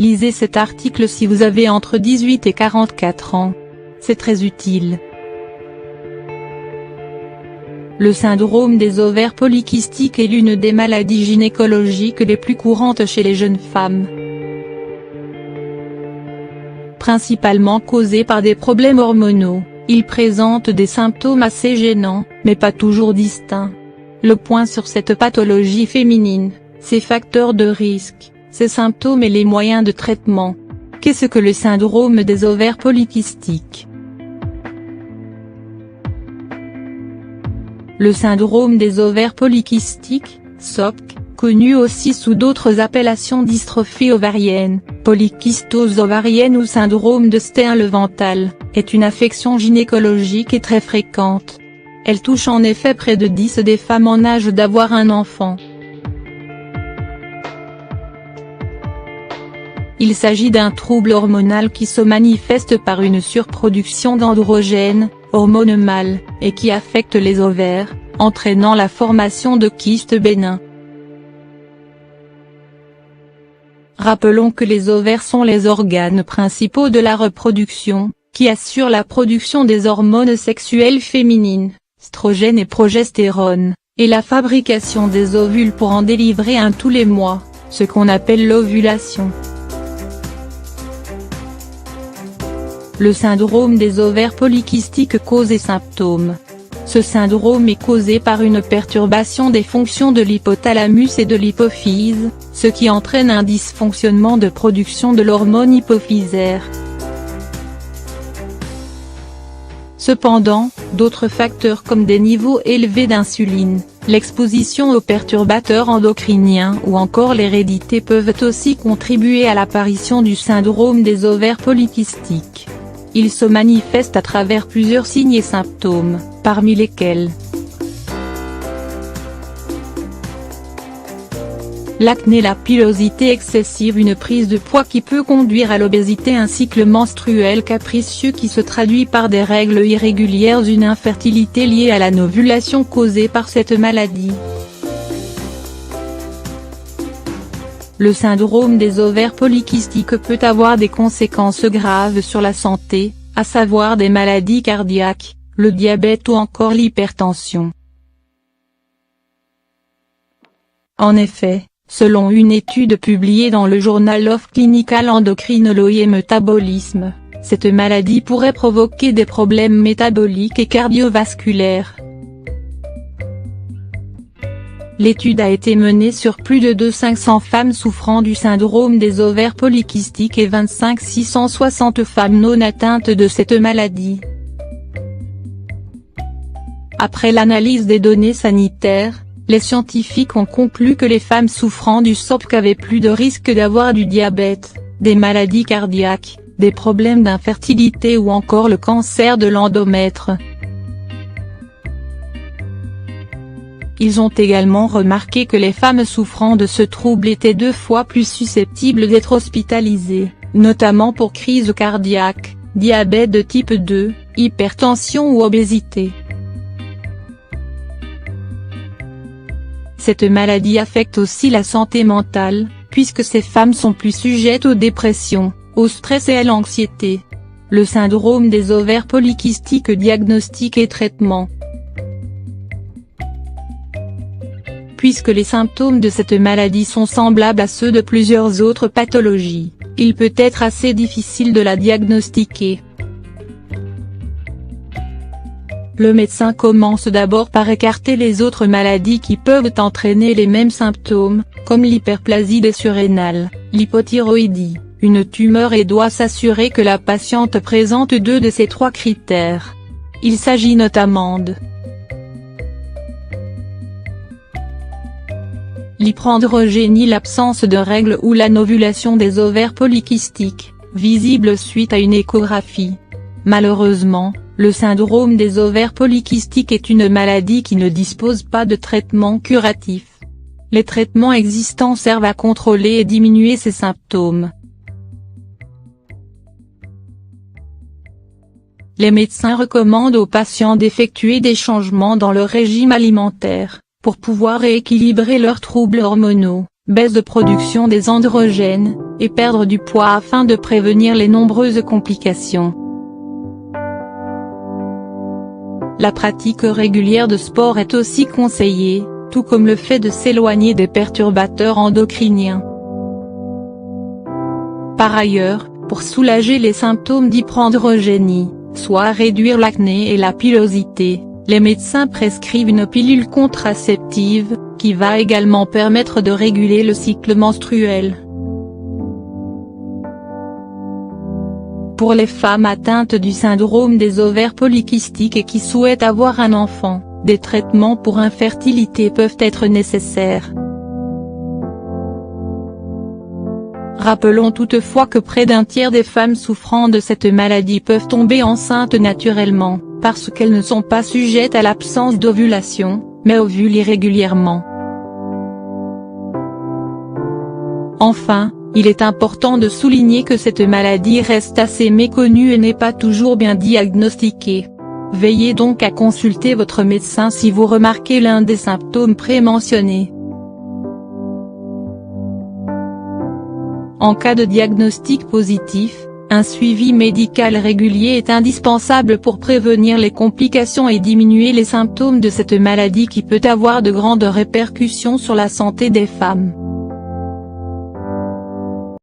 Lisez cet article si vous avez entre 18 et 44 ans. C'est très utile. Le syndrome des ovaires polykystiques est l'une des maladies gynécologiques les plus courantes chez les jeunes femmes. Principalement causé par des problèmes hormonaux, il présente des symptômes assez gênants, mais pas toujours distincts. Le point sur cette pathologie féminine, ses facteurs de risque, ses symptômes et les moyens de traitement. Qu'est-ce que le syndrome des ovaires polykystiques? Le syndrome des ovaires polykystiques, SOPK, connu aussi sous d'autres appellations dystrophie ovarienne, polykystose ovarienne ou syndrome de Stern-Leventhal, est une affection gynécologique et très fréquente. Elle touche en effet près de 10 des femmes en âge d'avoir un enfant. Il s'agit d'un trouble hormonal qui se manifeste par une surproduction d'androgènes, hormones mâles, et qui affecte les ovaires, entraînant la formation de kystes bénins. Rappelons que les ovaires sont les organes principaux de la reproduction, qui assurent la production des hormones sexuelles féminines, oestrogènes et progestérone, et la fabrication des ovules pour en délivrer un tous les mois, ce qu'on appelle l'ovulation. Le syndrome des ovaires polykystiques cause et symptômes. Ce syndrome est causé par une perturbation des fonctions de l'hypothalamus et de l'hypophyse, ce qui entraîne un dysfonctionnement de production de l'hormone hypophysaire. Cependant, d'autres facteurs comme des niveaux élevés d'insuline, l'exposition aux perturbateurs endocriniens ou encore l'hérédité peuvent aussi contribuer à l'apparition du syndrome des ovaires polykystiques. Il se manifeste à travers plusieurs signes et symptômes, parmi lesquels l'acné, la pilosité excessive, une prise de poids qui peut conduire à l'obésité, un cycle menstruel capricieux qui se traduit par des règles irrégulières, une infertilité liée à la non-ovulation causée par cette maladie. Le syndrome des ovaires polykystiques peut avoir des conséquences graves sur la santé, à savoir des maladies cardiaques, le diabète ou encore l'hypertension. En effet, selon une étude publiée dans le Journal of Clinical Endocrinology et Metabolism, cette maladie pourrait provoquer des problèmes métaboliques et cardiovasculaires. L'étude a été menée sur plus de 500 femmes souffrant du syndrome des ovaires polykystiques et 660 femmes non atteintes de cette maladie. Après l'analyse des données sanitaires, les scientifiques ont conclu que les femmes souffrant du SOPK avaient plus de risques d'avoir du diabète, des maladies cardiaques, des problèmes d'infertilité ou encore le cancer de l'endomètre. Ils ont également remarqué que les femmes souffrant de ce trouble étaient 2 fois plus susceptibles d'être hospitalisées, notamment pour crise cardiaque, diabète de type 2, hypertension ou obésité. Cette maladie affecte aussi la santé mentale, puisque ces femmes sont plus sujettes aux dépressions, au stress et à l'anxiété. Le syndrome des ovaires polykystiques, diagnostic et traitement. Puisque les symptômes de cette maladie sont semblables à ceux de plusieurs autres pathologies, il peut être assez difficile de la diagnostiquer. Le médecin commence d'abord par écarter les autres maladies qui peuvent entraîner les mêmes symptômes, comme l'hyperplasie des surrénales, l'hypothyroïdie, une tumeur et doit s'assurer que la patiente présente 2 de ces 3 critères. Il s'agit notamment de l'hyperandrogénie, l'absence de règles ou la non-ovulation des ovaires polykystiques, visible suite à une échographie. Malheureusement, le syndrome des ovaires polykystiques est une maladie qui ne dispose pas de traitement curatif. Les traitements existants servent à contrôler et diminuer ces symptômes. Les médecins recommandent aux patients d'effectuer des changements dans leur régime alimentaire, pour pouvoir rééquilibrer leurs troubles hormonaux, baisse de production des androgènes, et perdre du poids afin de prévenir les nombreuses complications. La pratique régulière de sport est aussi conseillée, tout comme le fait de s'éloigner des perturbateurs endocriniens. Par ailleurs, pour soulager les symptômes d'hyperandrogénie, soit réduire l'acné et la pilosité, les médecins prescrivent une pilule contraceptive, qui va également permettre de réguler le cycle menstruel. Pour les femmes atteintes du syndrome des ovaires polykystiques et qui souhaitent avoir un enfant, des traitements pour infertilité peuvent être nécessaires. Rappelons toutefois que près d'un tiers des femmes souffrant de cette maladie peuvent tomber enceintes naturellement, parce qu'elles ne sont pas sujettes à l'absence d'ovulation, mais ovulent irrégulièrement. Enfin, il est important de souligner que cette maladie reste assez méconnue et n'est pas toujours bien diagnostiquée. Veillez donc à consulter votre médecin si vous remarquez l'un des symptômes prémentionnés. En cas de diagnostic positif, un suivi médical régulier est indispensable pour prévenir les complications et diminuer les symptômes de cette maladie qui peut avoir de grandes répercussions sur la santé des femmes.